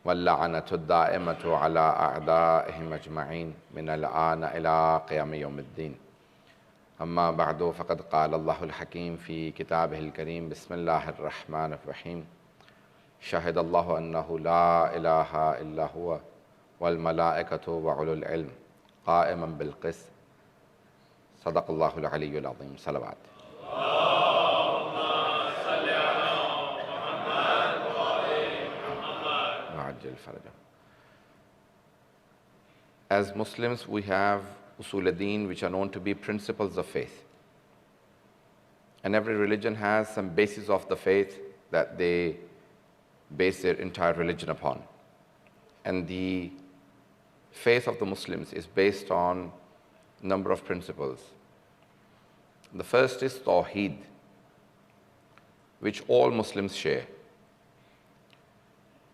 واللعنة الدائمة على أعدائهم أجمعين من الآن إلى قيام يوم الدين. أما بعد، فقد قال الله الحكيم في كتابه الكريم: بسم الله الرحمن الرحيم. شهد الله أنه لا إله إلا هو والملائكة وأولو العلم قائما بالقسط. صدق الله العلي العظيم. صلوات. As Muslims, we have usul ad-din, which are known to be principles of faith. And every religion has some basis of the faith that they base their entire religion upon. And the faith of the Muslims is based on a number of principles. The first is Tawheed, which all Muslims share.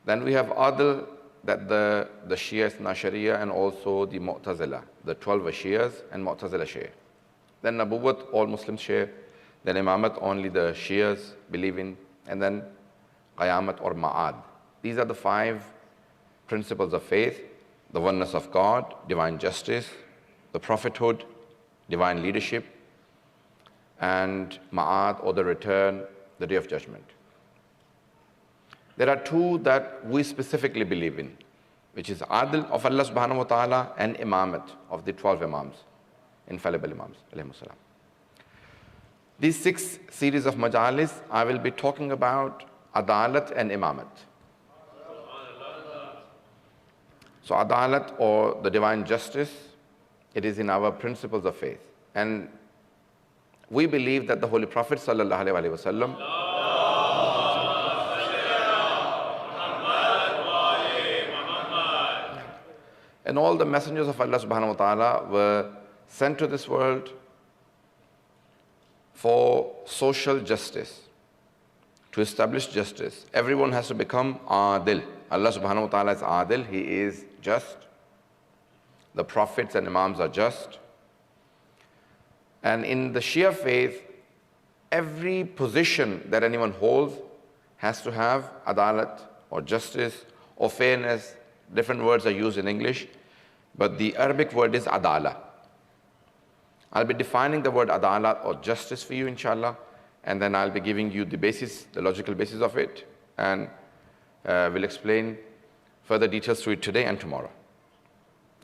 Then we have Adl, that the Shias, Nashariya, and also the Mu'tazila, the 12 Shias and Mu'tazila share. Then Nabuwwat, all Muslims share. Then Imamat, only the Shias believe in. And then Qayamat or Ma'ad. These are the 5 principles of faith: the oneness of God, divine justice, the prophethood, divine leadership, and Ma'ad, or the return, the day of judgment. There are 2 that we specifically believe in, which is Adl of Allah subhanahu wa ta'ala and Imamat of the 12 Imams, infallible Imams, alayhimus salam. These 6 series of majalis, I will be talking about Adalat and Imamat. So Adalat, or the divine justice, it is in our principles of faith. And we believe that the Holy Prophet sallallahu alaihi wasallam and all the messengers of Allah subhanahu wa ta'ala were sent to this world for social justice, to establish justice. Everyone has to become Adil. Allah subhanahu wa ta'ala is Adil, He is just. The prophets and Imams are just. And in the Shia faith, every position that anyone holds has to have Adalat or justice or fairness. Different words are used in English, but the Arabic word is Adala. I'll be defining the word Adalat or justice for you, inshallah, and then I'll be giving you the basis, the logical basis of it, and we'll explain further details to it today and tomorrow.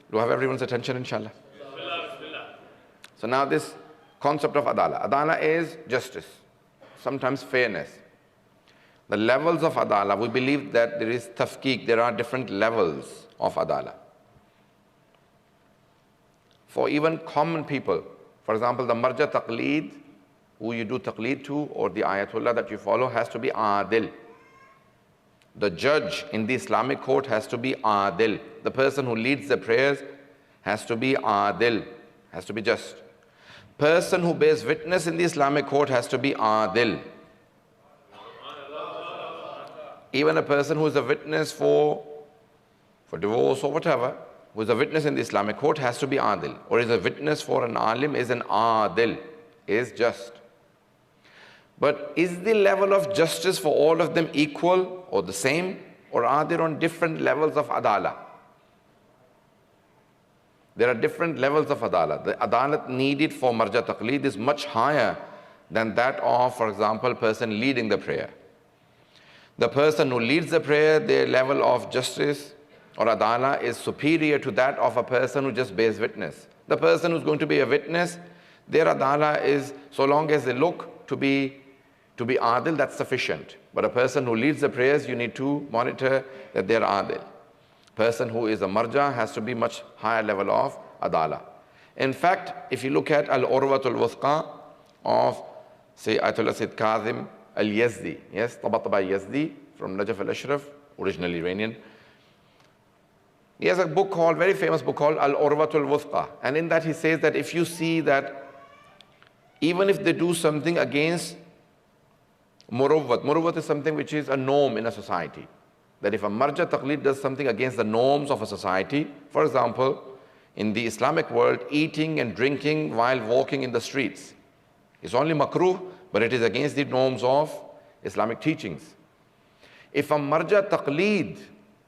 Do I have everyone's attention, inshallah? So now this concept of Adala. Adala is justice, sometimes fairness. The levels of Adala, we believe that there is tafkeek, there are different levels of Adala. For even common people, for example, the marja taqleed, who you do taqleed to, or the ayatullah that you follow, has to be adil. The judge in the Islamic court has to be adil. The person who leads the prayers has to be adil, has to be just. Person who bears witness in the Islamic court has to be adil. Even a person who is a witness for divorce or whatever, who is a witness in the Islamic court, has to be adil. Or is a witness for an alim, is an adil, is just. But is the level of justice for all of them equal or the same? Or are there on different levels of adala? There are different levels of adalat. The adalat needed for marja taqleed is much higher than that of, for example, person leading the prayer. The person who leads the prayer, their level of justice or adala is superior to that of a person who just bears witness. The person who's going to be a witness, their adala is, so long as they look to be adil, that's sufficient. But a person who leads the prayers, you need to monitor that they're adil. Person who is a marja has to be much higher level of adala. In fact, if you look at Al-Urwatul Wuthqa of, say, Ayatollah Sayyid Kazim Al-Yazdi, yes, Tabatabai Yazdi from Najaf al-Ashraf, originally Iranian. He has a book called, very famous book called Al-Urwatul Wuthqa. And in that he says that if you see that even if they do something against Murwwat is something which is a norm in a society. That if a marja taqleed does something against the norms of a society, for example, in the Islamic world, eating and drinking while walking in the streets is only makruh, but it is against the norms of Islamic teachings. If a marja taqleed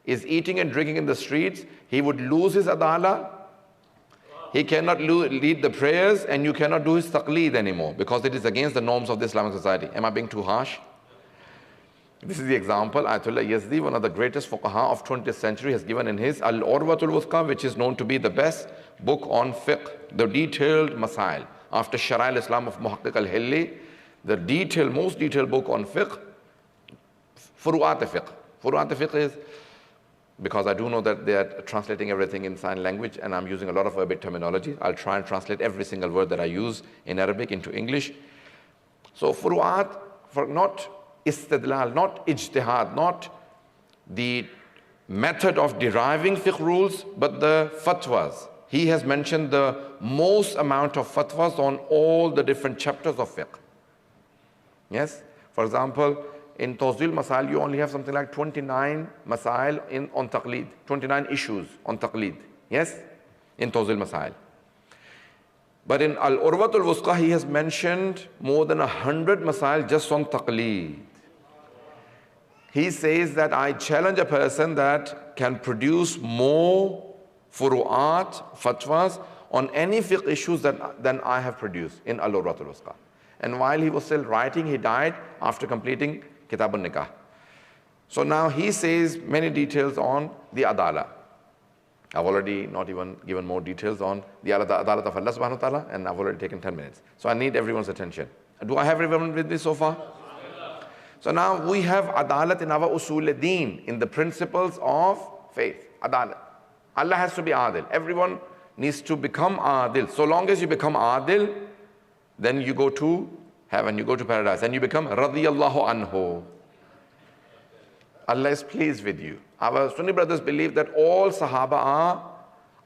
is eating and drinking in the streets, he would lose his adala. He cannot lead the prayers, and you cannot do his taqleed anymore because it is against the norms of the Islamic society. Am I being too harsh? This is the example Ayatollah Yazdi, one of the greatest fuqaha of 20th century, has given in his Al-Urwatul Wuthqa, which is known to be the best book on fiqh, the detailed masail. After Shara al-Islam of Muhaqqiq al-Hilli, the most detailed book on fiqh, Furu'at fiqh. Furu'at fiqh is, because I do know that they are translating everything in sign language and I'm using a lot of Arabic terminology. I'll try and translate every single word that I use in Arabic into English. So Furu'at, for not istidlal, not ijtihad, not the method of deriving fiqh rules, but the fatwas. He has mentioned the most amount of fatwas on all the different chapters of fiqh. Yes? For example, in Tawzil Masail, you only have something like 29 masail on taqleed, 29 issues on taqleed. Yes? In Tawzil Masail. But in Al-Urwatul Wuthqa, he has mentioned more than 100 masail just on taqleed. He says that I challenge a person that can produce more furu'at, fatwas on any fiqh issues than I have produced in Al-Urwatul Wuthqa. And while he was still writing, he died after completing Kitab al-Nikah. So now he says many details on the adala. I've already not even given more details on the adalat of Allah subhanahu wa ta'ala, and I've already taken 10 minutes. So I need everyone's attention. Do I have everyone with me so far? So now we have adalat in our usul al-deen, in the principles of faith. Adalat. Allah has to be adil. Everyone needs to become adil. So long as you become adil, then you go to heaven, you go to paradise, and you become radiyallahu anhu. Allah is pleased with you. Our Sunni brothers believe that all Sahaba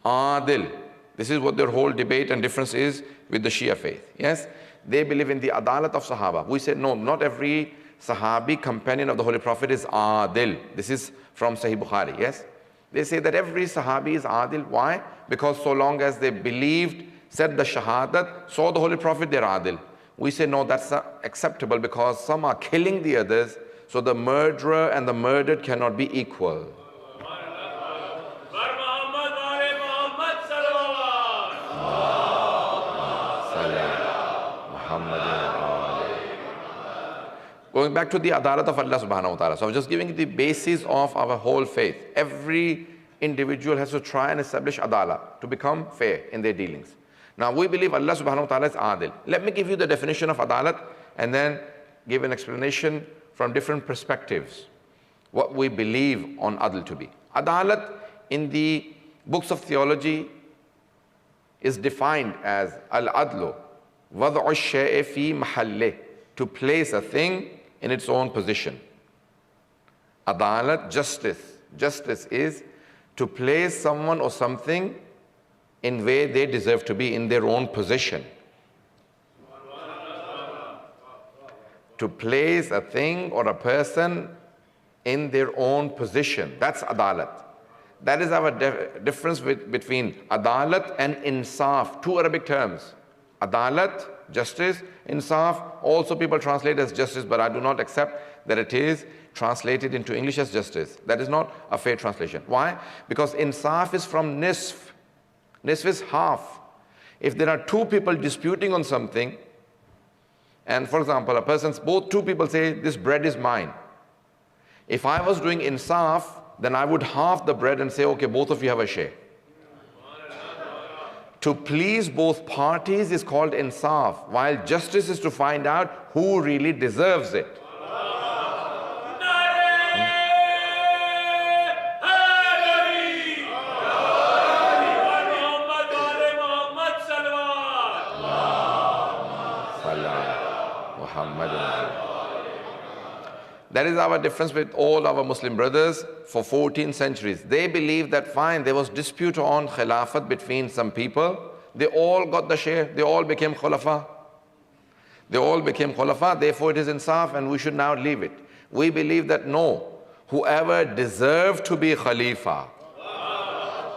are adil. This is what their whole debate and difference is with the Shia faith. Yes? They believe in the adalat of Sahaba. We say no, not every Sahabi, companion of the Holy Prophet, is adil. This is from Sahih Bukhari. Yes? They say that every Sahabi is adil. Why? Because so long as they believed, said the shahadat, saw the Holy Prophet, they're adil. We say no, that's not acceptable because some are killing the others, so the murderer and the murdered cannot be equal. Going back to the adalat of Allah subhanahu wa ta'ala. So I was just giving the basis of our whole faith. Every individual has to try and establish adala to become fair in their dealings. Now we believe Allah subhanahu wa ta'ala is adil. Let me give you the definition of adalat and then give an explanation from different perspectives what we believe on adl to be. Adalat in the books of theology is defined as al-adlu wad'u ash-shay'i fi mahallih, to place a thing in its own position. Adalat, justice. Justice is to place someone or something in where they deserve to be, in their own position. To place a thing or a person in their own position. That's adalat. That is our difference between adalat and insaf, two Arabic terms. Adalat, justice, insaf, also people translate as justice, but I do not accept that it is translated into English as justice. That is not a fair translation. Why? Because insaf is from nisf. Nisf is half. If there are two people disputing on something, and for example, two people say, this bread is mine. If I was doing insaf, then I would half the bread and say, okay, both of you have a share. To please both parties is called insaf, while justice is to find out who really deserves it. That is our difference with all our Muslim brothers for 14 centuries. They believe that fine, there was dispute on khilafat between some people. They all got the share. They all became khulafa. They all became khulafa. Therefore, it is insaf and we should now leave it. We believe that no, whoever deserved to be khalifa,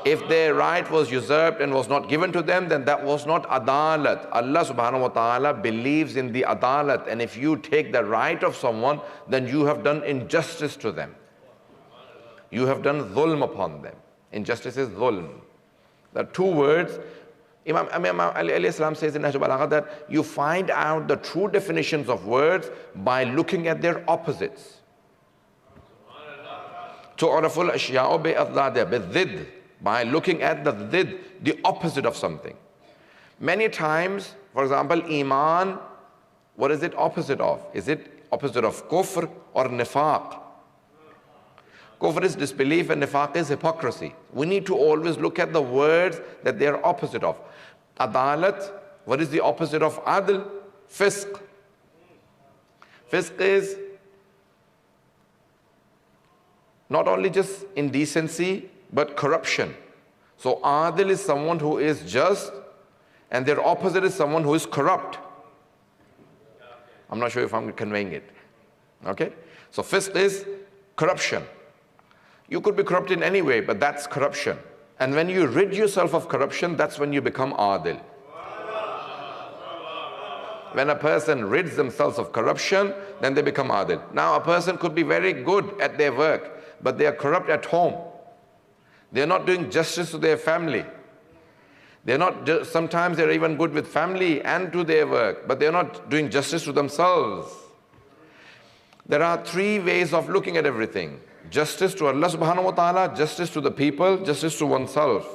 if their right was usurped and was not given to them, then that was not adalat. Allah subhanahu wa ta'ala believes in the adalat, and if you take the right of someone, then you have done injustice to them. You have done dhulm upon them. Injustice is dhulm. There are two words. Imam Ali alayhi salam says in Nahj al-Balagha that you find out the true definitions of words by looking at their opposites. تُعْرَفُ الْأَشْيَاءُ بِأَضْدَادِهَا بِالضِّدِّ, by looking at the ضد, the opposite of something. Many times, for example, iman, what is it opposite of? Is it opposite of kufr or nifaq? Kufr is disbelief and nifaq is hypocrisy. We need to always look at the words that they are opposite of. Adalat, what is the opposite of adl? Fisq. Fisq is not only just indecency, but corruption. So adil is someone who is just, and their opposite is someone who is corrupt. I'm not sure if I'm conveying it. Okay? So fisq is corruption. You could be corrupt in any way, but that's corruption. And when you rid yourself of corruption, that's when you become adil. When a person rids themselves of corruption, then they become adil. Now a person could be very good at their work, but they are corrupt at home. They are not doing justice to their family. They're not, sometimes they're even good with family and to their work, but they're not doing justice to themselves. There are three ways of looking at everything. Justice to Allah subhanahu wa ta'ala, justice to the people, justice to oneself.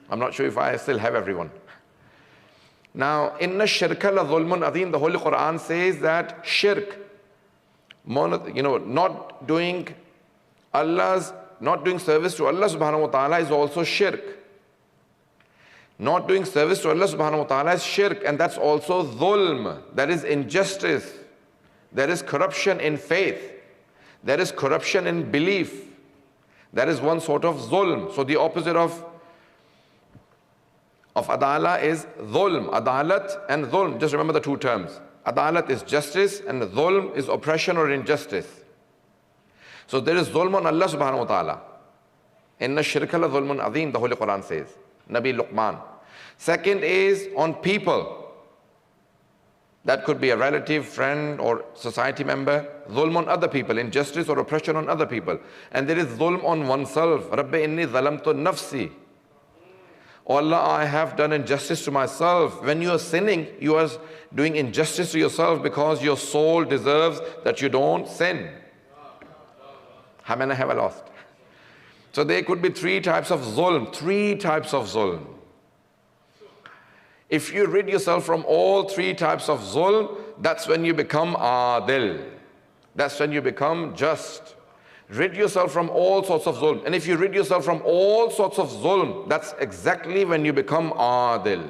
I'm not sure if I still have everyone. Now, inna shirka la dhulmun adhim, the Holy Quran says that shirk, not doing service to Allah subhanahu wa ta'ala is also shirk. Not doing service to Allah subhanahu wa ta'ala is shirk, and that's also dhulm. That is injustice. There is corruption in faith. There is corruption in belief. That is one sort of zulm. So the opposite of adala is dhulm. Adalat and dhulm. Just remember the two terms. Adalat is justice and dhulm is oppression or injustice. So there is dhulm on Allah subhanahu wa ta'ala. Inna shirka la dhulmun adhim, the Holy Quran says. Nabi Luqman. Second is on people. That could be a relative, friend, or society member. Dhulm on other people, injustice or oppression on other people. And there is dhulm on oneself. Rabbi inni zalamtu nafsi. Oh Allah, I have done injustice to myself. When you are sinning, you are doing injustice to yourself because your soul deserves that you don't sin. How many have I lost? So there could be three types of zulm. Three types of zulm. If you rid yourself from all three types of zulm, that's when you become adil. That's when you become just. Rid yourself from all sorts of zulm. And if you rid yourself from all sorts of zulm, that's exactly when you become adil.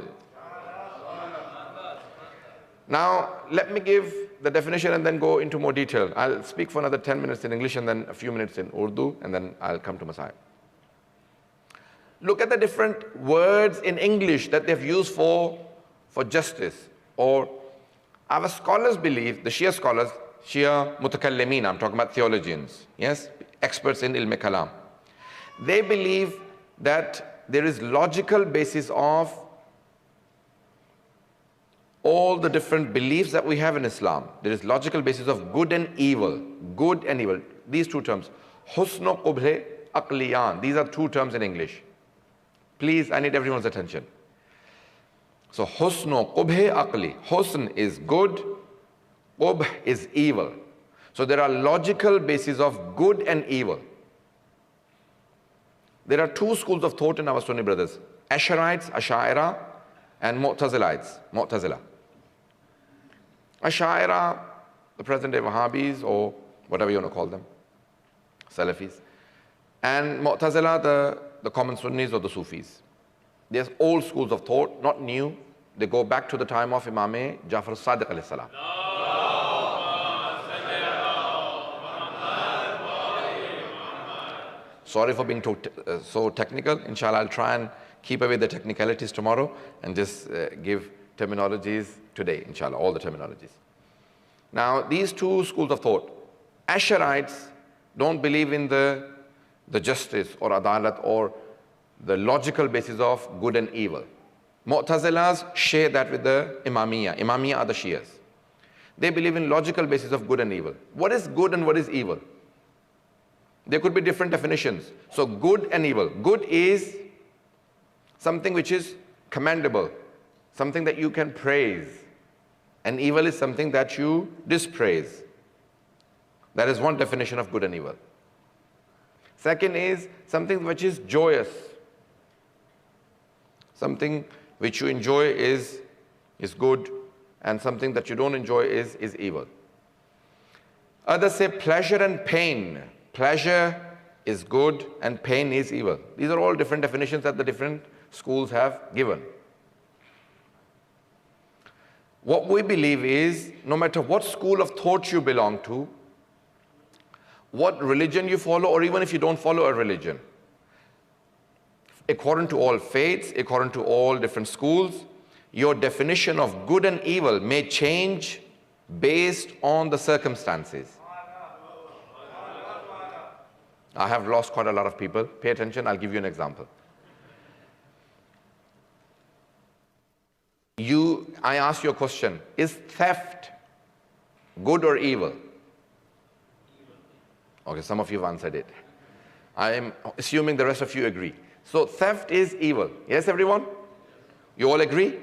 Now, let me give the definition and then go into more detail. I'll speak for another 10 minutes in English and then a few minutes in Urdu, and then I'll come to Masai. Look at the different words in English that they've used for justice. Or our scholars believe, the Shia scholars, Shia mutakallimin, I'm talking about theologians, yes, experts in ilm kalam. They believe that there is logical basis of all the different beliefs that we have in Islam. There is logical basis of good and evil. Good and evil. These two terms. Husn wa qubh aqliyan. These are two terms in English. Please, I need everyone's attention. So, husn wa qubh aqli. Husn is good. Qubh is evil. So, there are logical bases of good and evil. There are two schools of thought in our Sunni brothers. Ash'arites, Ash'ira, and Mu'tazilites, Mu'tazila. Ash'ira, the present day Wahhabis, or whatever you want to call them, Salafis. And Mu'tazila, the common Sunnis or the Sufis. There's old schools of thought, not new. They go back to the time of Imam Jafar Sadiq alayhi salam. Sorry for being so technical. Inshallah, I'll try and keep away the technicalities tomorrow and just give terminologies today, inshallah, all the terminologies. Now, these two schools of thought, Ash'arites don't believe in the justice or adalat or the logical basis of good and evil. Mu'tazilas share that with the Imamiyya. Imamiyya are the Shias. They believe in logical basis of good and evil. What is good and what is evil? There could be different definitions. So good and evil. Good is something which is commendable, something that you can praise. And evil is something that you dispraise. That is one definition of good and evil. Second is something which is joyous. Something which you enjoy is good, and something that you don't enjoy is evil. Others say pleasure and pain. Pleasure is good and pain is evil. These are all different definitions that the different schools have given. What we believe is, no matter what school of thought you belong to, what religion you follow, or even if you don't follow a religion, according to all faiths, according to all different schools, your definition of good and evil may change based on the circumstances. I have lost quite a lot of people. Pay attention, I'll give you an example. I ask you a question. Is theft good or evil? Okay, some of you have answered it. I am assuming the rest of you agree. So theft is evil. Yes, everyone? You all agree?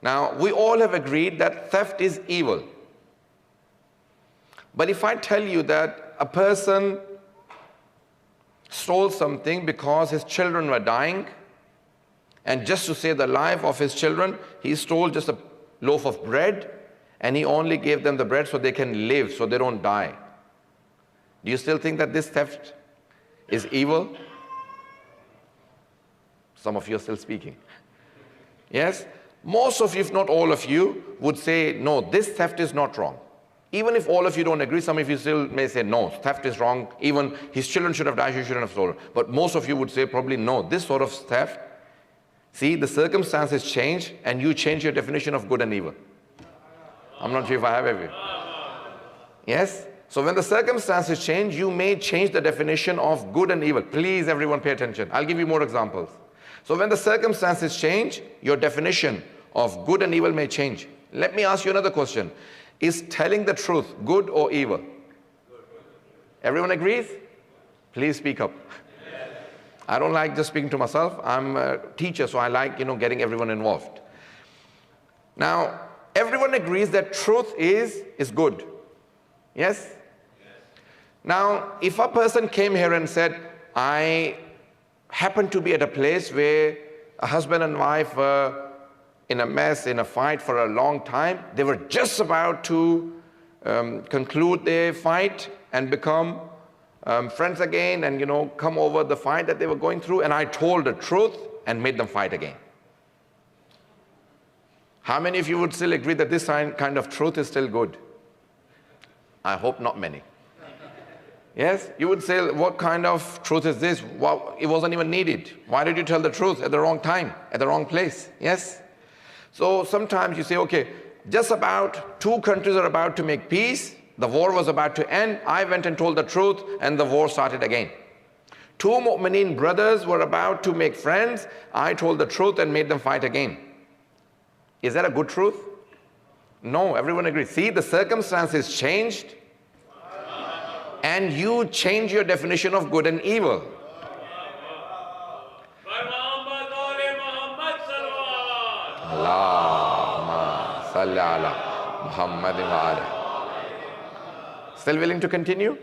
Now, we all have agreed that theft is evil. But if I tell you that a person stole something because his children were dying, and just to save the life of his children, he stole just a loaf of bread, and he only gave them the bread so they can live, so they don't die. Do you still think that this theft is evil? Some of you are still speaking. Yes? Most of you, if not all of you, would say, no, this theft is not wrong. Even if all of you don't agree, some of you still may say, no, theft is wrong. Even his children should have died, he shouldn't have stolen. But most of you would say, probably, no, this sort of theft, see, the circumstances change, and you change your definition of good and evil. I'm not sure if I have every. Yes? So when the circumstances change, you may change the definition of good and evil. Please, everyone, pay attention. I'll give you more examples. So when the circumstances change, your definition of good and evil may change. Let me ask you another question. Is telling the truth good or evil? Everyone agrees? Please speak up. I don't like just speaking to myself. I'm a teacher, so I like, getting everyone involved. Now, everyone agrees that truth is good. Yes? Now, if a person came here and said, I happen to be at a place where a husband and wife were in a mess, in a fight for a long time, they were just about to conclude their fight and become friends again and, come over the fight that they were going through, and I told the truth and made them fight again. How many of you would still agree that this kind of truth is still good? I hope not many. Yes? You would say, what kind of truth is this? Well, it wasn't even needed. Why did you tell the truth at the wrong time, at the wrong place? Yes? So sometimes you say, okay, just about 2 countries are about to make peace. The war was about to end. I went and told the truth, and the war started again. 2 Mu'mineen brothers were about to make friends. I told the truth and made them fight again. Is that a good truth? No, everyone agrees. See, the circumstances changed, and you change your definition of good and evil. Allahumma salli ala Muhammadin wa alihi. Still willing to continue?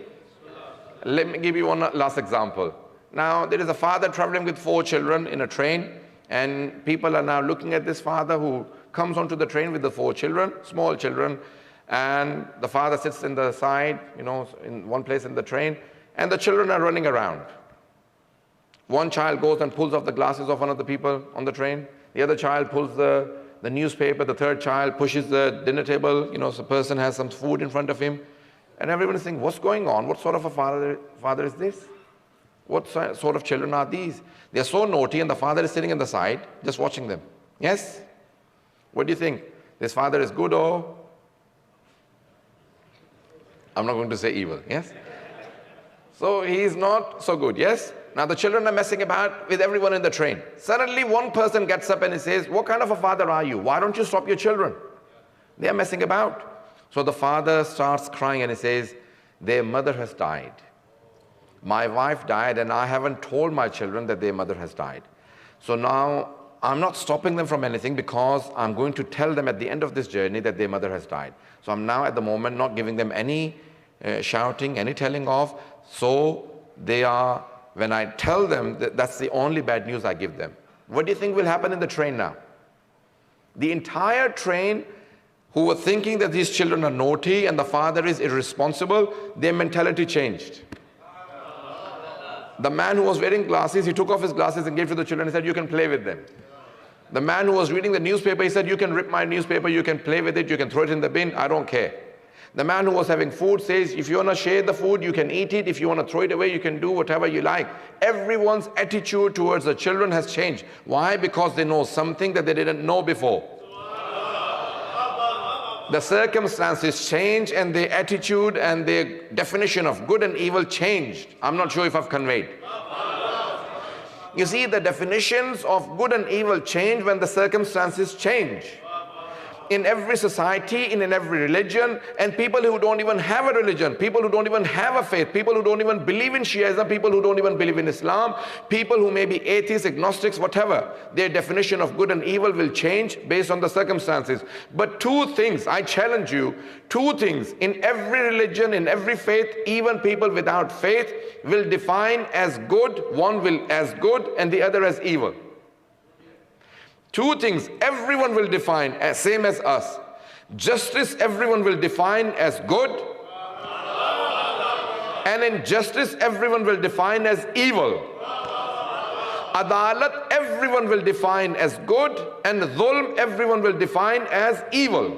Let me give you one last example. Now, there is a father traveling with 4 children in a train, and people are now looking at this father who comes onto the train with the 4 children, small children, and the father sits in the side, in one place in the train, and the children are running around. One child goes and pulls off the glasses of one of the people on the train. The other child pulls the newspaper. The third child pushes the dinner table. So the person has some food in front of him. And everyone is thinking, what's going on? What sort of a father is this? What sort of children are these? They are so naughty, and the father is sitting on the side, just watching them. Yes? What do you think? This father is good or? I'm not going to say evil. Yes? So he is not so good. Yes? Now the children are messing about with everyone in the train. Suddenly one person gets up and he says, what kind of a father are you? Why don't you stop your children? They are messing about. So the father starts crying and he says, their mother has died. My wife died and I haven't told my children that their mother has died. So now I'm not stopping them from anything because I'm going to tell them at the end of this journey that their mother has died. So I'm now at the moment not giving them any shouting, any telling off. So they are, when I tell them, that's the only bad news I give them. What do you think will happen in the train now? The entire train who were thinking that these children are naughty and the father is irresponsible, their mentality changed. The man who was wearing glasses, he took off his glasses and gave to the children and said, you can play with them. The man who was reading the newspaper, he said, you can rip my newspaper, you can play with it, you can throw it in the bin, I don't care. The man who was having food says, if you want to share the food, you can eat it. If you want to throw it away, you can do whatever you like. Everyone's attitude towards the children has changed. Why? Because they know something that they didn't know before. The circumstances change and their attitude and their definition of good and evil changed. I'm not sure if I've conveyed. You see, the definitions of good and evil change when the circumstances change. In every society, in every religion, and people who don't even have a religion, people who don't even have a faith, people who don't even believe in Shiaism, people who don't even believe in Islam, people who may be atheists, agnostics, whatever, their definition of good and evil will change based on the circumstances. But two things, I challenge you, two things in every religion, in every faith, even people without faith will define as good, one will as good and the other as evil. Two things everyone will define as same as us. Justice everyone will define as good, and injustice everyone will define as evil. Adalat everyone will define as good, and dhulm everyone will define as evil.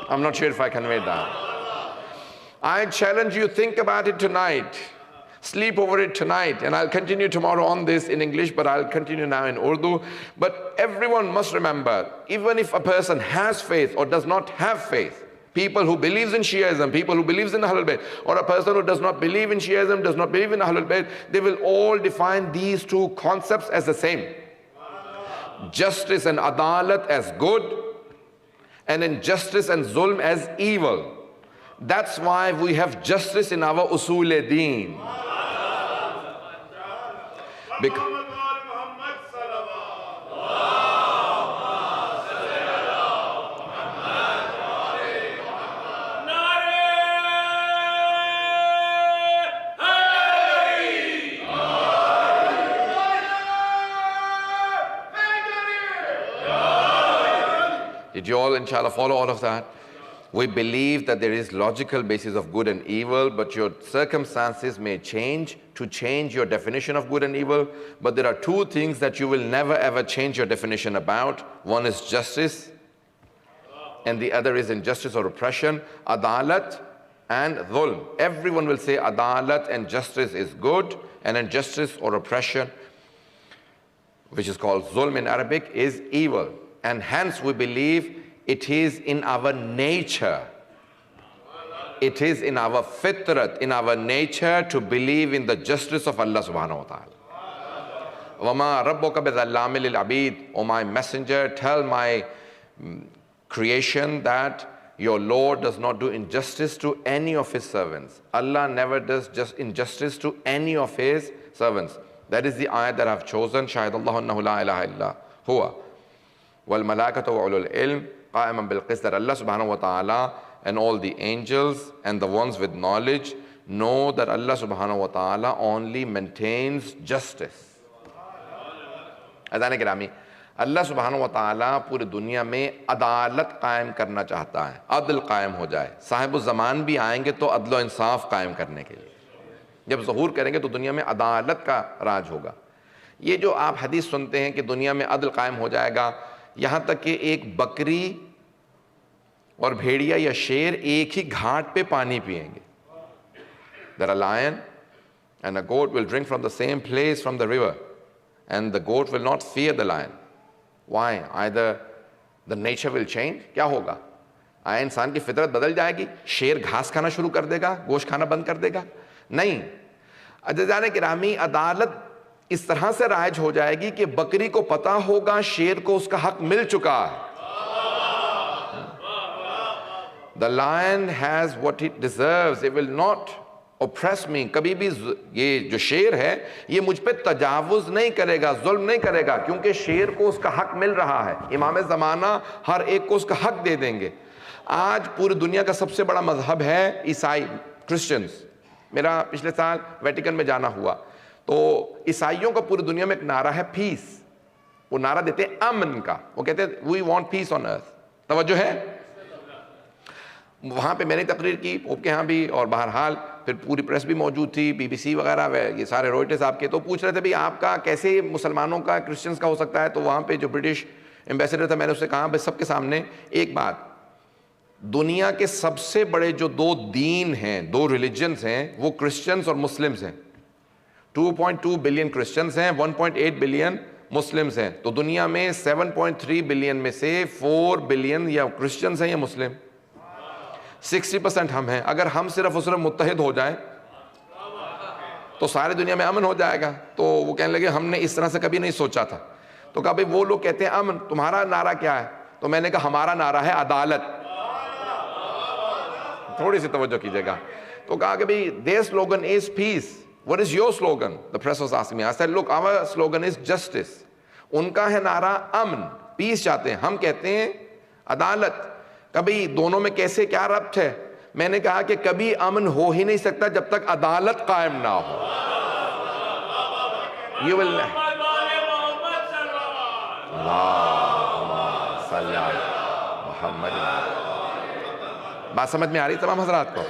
I'm not sure if I conveyed that. I challenge you, think about it tonight. Sleep over it tonight, and I'll continue tomorrow on this in English, but I'll continue now in Urdu. But everyone must remember, even if a person has faith or does not have faith, people who believes in Shiaism, people who believes in Ahlul Bayt, or a person who does not believe in Shiaism, does not believe in Ahlul Bayt, they will all define these two concepts as the same. Justice and adalat as good, and injustice and zulm as evil. That's why we have justice in our usul-e-deen. Did you all, inshallah, follow all of that? We believe that there is logical basis of good and evil, but your circumstances may change to change your definition of good and evil. But there are two things that you will never ever change your definition about. One is justice, and the other is injustice or oppression. Adalat and dhulm. Everyone will say adalat and justice is good, and injustice or oppression, which is called zulm in Arabic, is evil. And hence we believe it is in our nature, it is in our fitrat, in our nature to believe in the justice of Allah subhanahu wa ta'ala. وَمَا رَبُّكَ بِظَلَّامٍ لِلْعَبِيدِ, O my messenger, tell my creation that your Lord does not do injustice to any of his servants. Allah never does just injustice to any of his servants. That is the ayat that I've chosen. شَهِدَ اللَّهُ أَنَّهُ لَا إِلَهَ إِلَّا هُوَ وَالْمَلَائِكَةُ وَأُولُو الْعِلْمِ قَائِمًا بِالْقِسْطِ, that Allah subhanahu wa ta'ala and all the angels and the ones with knowledge know that Allah subhanahu wa ta'ala only maintains justice. Adhan Kirami, Allah subhanahu wa ta'ala puri duniya mein adalat qaim karna chahta hai, adl qaim ho jaye. Sahib zaman bhi aayenge to adl o insaf qaim karne ke liye. Jab zuhur karenge to duniya mein adalat ka raj hoga. Ye jo aap hadith sunte hain ki duniya mein adl qaim ho jayega, یہاں تک کہ ایک بکری اور بھیڑیا یا شیر ایک ہی گھاٹ پہ پانی پیئیں گے. That a lion and a goat will drink from the same place from the river, and the goat will not fear the lion. Why? Either the nature will change. کیا ہوگا؟ آیا انسان کی فطرت بدل جائے گی؟ شیر گھاس کھانا شروع کر دے گا، گوشت کھانا بند کر دے گا؟ نہیں. عزیزان گرامی، عدالت اس طرح سے رائج ہو جائے گی کہ بکری کو پتا ہوگا شیر کو اس کا حق مل چکا ہے. The lion has what it deserves. It will not oppress me, کبھی بھی یہ جو شیر ہے یہ مجھ پہ تجاوز نہیں کرے گا, ظلم نہیں کرے گا, کیونکہ شیر کو اس کا حق مل رہا ہے. امام زمانہ ہر ایک کو اس کا حق دے دیں گے. آج پوری دنیا کا سب سے بڑا مذہب ہے عیسائی, کرسچنز. میرا پچھلے سال ویٹیکن میں جانا ہوا تو عیسائیوں کا پوری دنیا میں ایک نعرہ ہے پیس. وہ نعرہ دیتے ہیں امن کا, وہ کہتے ہیں وی وانٹ پیس آن ارتھ. توجہ ہے؟ وہاں پہ میں نے تقریر کی پوپ کے ہاں بھی, اور بہرحال پھر پوری پریس بھی موجود تھی, بی بی سی وغیرہ, یہ سارے روئٹرز آپ کے. تو پوچھ رہے تھے بھئی آپ کا کیسے مسلمانوں کا کرسچنز کا ہو سکتا ہے. تو وہاں پہ جو برٹش ایمبیسڈر تھا, میں نے اس سے کہا بھئی سب کے سامنے ایک بات, دنیا کے سب سے بڑے جو دو دین ہیں, دو ریلیجنز ہیں, وہ کرسچنز اور مسلمز ہیں. 2.2 بلین کرسچنز ہیں, 1.8 بلین مسلمز ہیں. تو دنیا میں 7.3 بلین میں سے 4 بلین یا کرسچنز ہیں یا مسلم. 60% ہم ہیں. اگر ہم صرف اور صرف متحد ہو جائیں تو سارے دنیا میں امن ہو جائے گا. تو وہ کہنے لگے ہم نے اس طرح سے کبھی نہیں سوچا تھا. تو کہا بھئی وہ لوگ کہتے ہیں امن, تمہارا نعرہ کیا ہے؟ تو میں نے کہا ہمارا نعرہ ہے عدالت. تھوڑی سی توجہ کیجئے گا. تو کہا کہ بھئی their slogan is peace. What is your slogan? The press was asking me. I said, look, our slogan is justice. ان کا ہے نعرہ امن, پیس چاہتے ہیں. ہم کہتے ہیں عدالت. کبھی دونوں میں کیسے کیا ربط ہے؟ میں نے کہا کہ کبھی امن ہو ہی نہیں سکتا جب تک عدالت قائم نہ ہو. You will بات سمجھ میں آ رہی تمام حضرات کو؟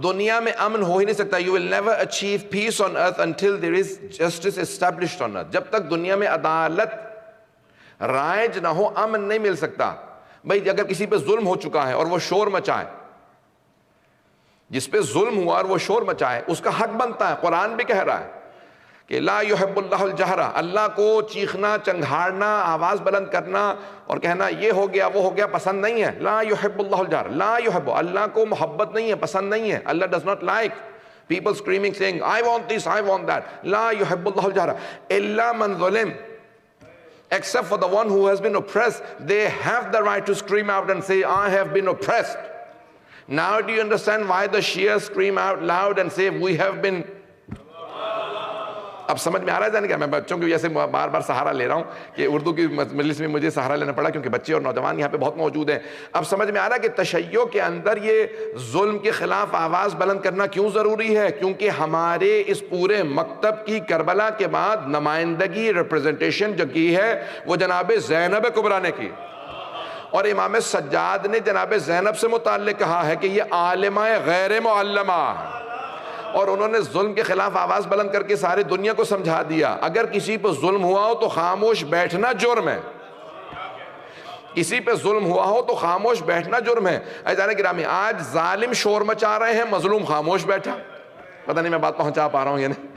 دنیا میں امن ہو ہی نہیں سکتا. You will never achieve peace on earth until there is justice established on earth. جب تک دنیا میں عدالت رائج نہ ہو امن نہیں مل سکتا. بھئی اگر کسی پہ ظلم ہو چکا ہے اور وہ شور مچائے, جس پہ ظلم ہوا اور وہ شور مچائے, اس کا حق بنتا ہے. قرآن بھی کہہ رہا ہے کہ لا يحب اللہ الجہر, اللہ کو چیخنا, چنگھاڑنا, آواز بلند کرنا اور کہنا یہ ہو گیا وہ ہو گیا پسند نہیں ہے. لا يحب اللہ الجہر, لا يحب, اللہ کو محبت نہیں ہے, پسند نہیں ہے. اللہ does not like people screaming saying I want this, I want that. لا يحب اللہ الجہر الا من ظلم, except for the one who has been oppressed. They have the right to scream out and say I have been oppressed. Now do you understand why the Shias scream out loud and say we have been. اب سمجھ میں آ رہا ہے جانے کیا؟ میں بچوں کی جیسے بار بار سہارا لے رہا ہوں کہ اردو کی مجلس میں مجھے سہارا لینا پڑا کیونکہ بچے اور نوجوان یہاں پہ بہت موجود ہیں. اب سمجھ میں آ رہا ہے کہ تشیع کے اندر یہ ظلم کے خلاف آواز بلند کرنا کیوں ضروری ہے؟ کیونکہ ہمارے اس پورے مکتب کی کربلا کے بعد نمائندگی, ریپریزنٹیشن جو کی ہے وہ جناب زینب کبریٰ نے کی. اور امام سجاد نے جناب زینب سے متعلق کہا ہے کہ یہ عالمہ غیر معلمہ, اور انہوں نے ظلم کے خلاف آواز بلند کر کے ساری دنیا کو سمجھا دیا. اگر کسی پہ ظلم ہوا ہو تو خاموش بیٹھنا جرم ہے. کسی پہ ظلم ہوا ہو تو خاموش بیٹھنا جرم ہے. عزیزان گرامی, آج ظالم شور مچا رہے ہیں, مظلوم خاموش بیٹھا. پتہ نہیں میں بات پہنچا پا رہا ہوں یا نہیں.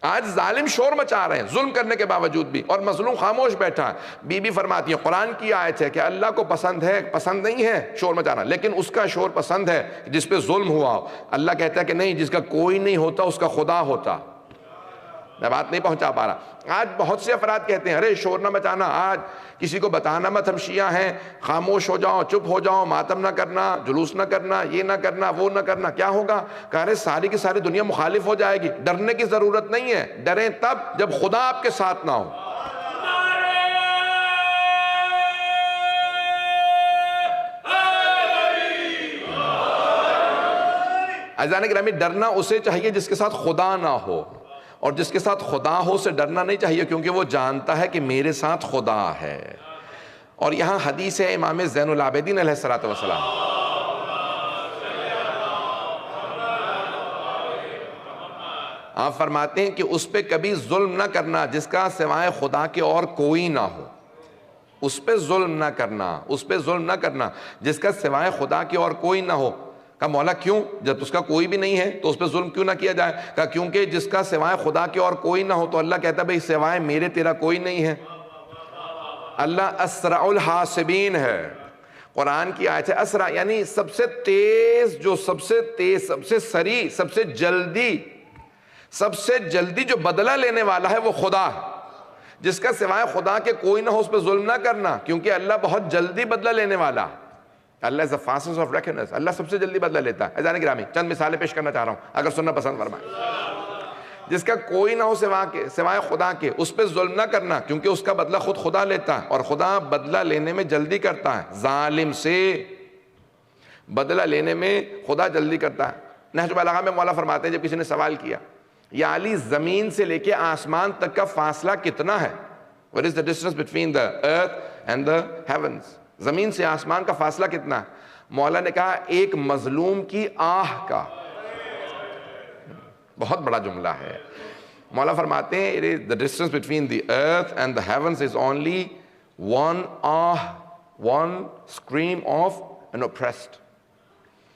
آج ظالم شور مچا رہے ہیں ظلم کرنے کے باوجود بھی, اور مظلوم خاموش بیٹھا. بی بی فرماتی ہے, قرآن کی آیت ہے کہ اللہ کو پسند ہے, پسند نہیں ہے شور مچانا, لیکن اس کا شور پسند ہے جس پہ ظلم ہوا ہو. اللہ کہتا ہے کہ نہیں, جس کا کوئی نہیں ہوتا اس کا خدا ہوتا. میں بات نہیں پہنچا پا رہا. آج بہت سے افراد کہتے ہیں ارے شور نہ مچانا, آج کسی کو بتانا مت ہم شیعہ ہیں, خاموش ہو جاؤ, چپ ہو جاؤ, ماتم نہ کرنا, جلوس نہ کرنا, یہ نہ کرنا, وہ نہ کرنا. کیا ہوگا؟ کہہ رہے ساری کی ساری دنیا مخالف ہو جائے گی. ڈرنے کی ضرورت نہیں ہے, ڈریں تب جب خدا آپ کے ساتھ نہ ہو. عزیزان گرامی, ڈرنا اسے چاہیے جس کے ساتھ خدا نہ ہو, اور جس کے ساتھ خدا ہو سے ڈرنا نہیں چاہیے, کیونکہ وہ جانتا ہے کہ میرے ساتھ خدا ہے. اور یہاں حدیث ہے امام زین العابدین علیہ السلام, آپ فرماتے ہیں کہ اس پہ کبھی ظلم نہ کرنا جس کا سوائے خدا کے اور کوئی نہ ہو. اس پہ ظلم نہ کرنا, اس پہ ظلم نہ کرنا جس کا سوائے خدا کے اور کوئی نہ ہو. کہا مولا کیوں؟ جب اس کا کوئی بھی نہیں ہے تو اس پہ ظلم کیوں نہ کیا جائے؟ کہا کیونکہ جس کا سوائے خدا کے اور کوئی نہ ہو تو اللہ کہتا ہے بھئی سوائے میرے تیرا کوئی نہیں ہے. اللہ اسرع الحاسبین ہے. قرآن کی آیت ہے اسرع, یعنی سب سے تیز, جو سب سے تیز, سب سے سریع, سب سے جلدی جو بدلہ لینے والا ہے وہ خدا ہے. جس کا سوائے خدا کے کوئی نہ ہو اس پہ ظلم نہ کرنا, کیونکہ اللہ بہت جلدی بدلہ لینے والا. اللہ از the fastest of reckoners. اللہ سب سے جلدی بدلہ لیتا ہے. عزیزان گرامی چند مثالیں پیش کرنا چاہ رہا ہوں اگر سننا پسند فرمائیں. جس کا کوئی نہ ہو سوائے خدا کے, اس پہ ظلم نہ کرنا کیونکہ اس کا بدلہ خود خدا لیتا ہے اور خدا بدلہ لینے میں جلدی کرتا ہے. ظالم سے بدلہ لینے میں خدا جلدی کرتا ہے. نہج البلاغہ میں مولا فرماتے ہیں, جب کسی نے سوال کیا یا علی زمین سے لے کے آسمان تک کا فاصلہ کتنا ہے, what is the distance between the earth and the heavens, زمین سے آسمان کا فاصلہ کتنا ہے؟ مولا نے کہا ایک مظلوم کی آہ کا. بہت بڑا جملہ ہے. مولا فرماتے ہیں it is the distance between the earth and the heavens is only one ah, one scream of an oppressed.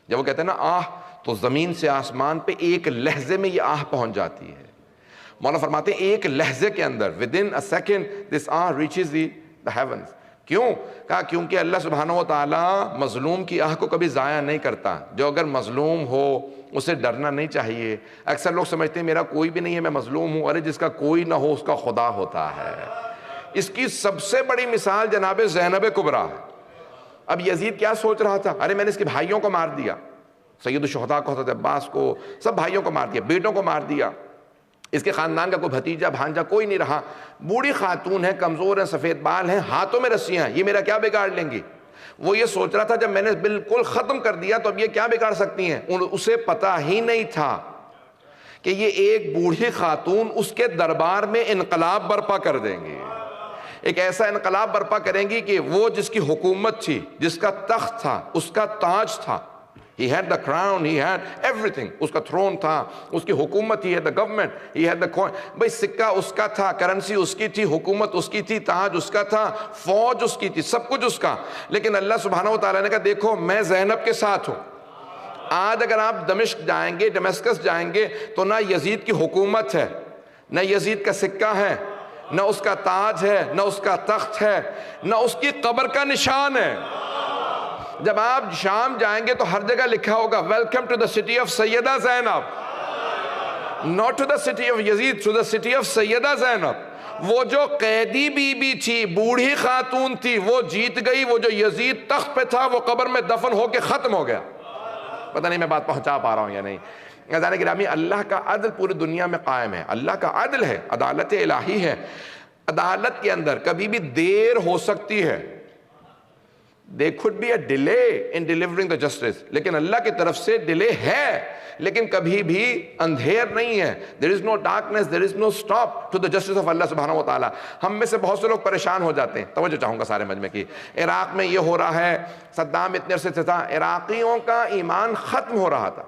جب وہ کہتے ہیں نا آہ, تو زمین سے آسمان پہ ایک لحظے میں یہ آہ پہنچ جاتی ہے. مولا فرماتے ہیں ایک لحظے کے اندر within a second this ah reaches the heavens. کیوں؟ کہا کیونکہ اللہ سبحانہ و تعالیٰ مظلوم کی آہ کو کبھی ضائع نہیں کرتا. جو اگر مظلوم ہو اسے ڈرنا نہیں چاہیے. اکثر لوگ سمجھتے ہیں میرا کوئی بھی نہیں ہے, میں مظلوم ہوں. ارے جس کا کوئی نہ ہو اس کا خدا ہوتا ہے. اس کی سب سے بڑی مثال جناب زینب کبریٰ ہے. اب یزید کیا سوچ رہا تھا, ارے میں نے اس کے بھائیوں کو مار دیا, سید الشہداء کو, حضرت عباس کو, سب بھائیوں کو مار دیا, بیٹوں کو مار دیا, اس کے خاندان کا کوئی بھتیجا بھانجا کوئی نہیں رہا. بوڑھی خاتون ہے, کمزور ہیں, سفید بال ہیں, ہاتھوں میں رسیاں ہیں, یہ میرا کیا بگاڑ لیں گی. وہ یہ سوچ رہا تھا جب میں نے بالکل ختم کر دیا تو اب یہ کیا بگاڑ سکتی ہیں. اسے پتہ ہی نہیں تھا کہ یہ ایک بوڑھی خاتون اس کے دربار میں انقلاب برپا کر دیں گی. ایک ایسا انقلاب برپا کریں گی کہ وہ جس کی حکومت تھی, جس کا تخت تھا, اس کا تاج تھا, he had the crown, he had everything, اس کا تھرون تھا, اس کی حکومت, he had the government, he had the coin. بھئی سکہ اس کا تھا, کرنسی اس کی تھی, حکومت اس کی تھی, تاج اس کا تھا, فوج اس کی تھی, سب کچھ اس کا. لیکن اللہ سبحانہ و تعالیٰ نے کہا دیکھو میں زینب کے ساتھ ہوں. آج اگر آپ دمشق جائیں گے, ڈمیسکس جائیں گے, تو نہ یزید کی حکومت ہے, نہ یزید کا سکہ ہے, نہ اس کا تاج ہے, نہ اس کا تخت ہے, نہ اس کی قبر کا نشان ہے. جب آپ شام جائیں گے تو ہر جگہ لکھا ہوگا welcome to the city of Syeda Zainab, not to the city of Yazid, to the city of Syeda Zainab. وہ جو قیدی بی بی تھی, بوڑھی خاتون تھی, وہ جیت گئی. وہ جو یزید تخت پہ تھا وہ قبر میں دفن ہو کے ختم ہو گیا. پتہ نہیں میں بات پہنچا پا رہا ہوں یا نہیں. عزیزان گرامی اللہ کا عدل پوری دنیا میں قائم ہے. اللہ کا عدل ہے, عدالت الہی ہے. عدالت کے اندر کبھی بھی دیر ہو سکتی ہے. There could be a delay in delivering the justice. لیکن اللہ کی طرف سے ڈیلے ہے, لیکن کبھی بھی اندھیر نہیں ہے. There is no darkness, there is no stop to the justice of اللہ سبحانہ و تعالیٰ. ہم میں سے بہت سے لوگ پریشان ہو جاتے ہیں. توجہ چاہوں گا سارے مجمع کی. عراق میں یہ ہو رہا ہے, صدام اتنے عرصے سے تھا, عراقیوں کا ایمان ختم ہو رہا تھا.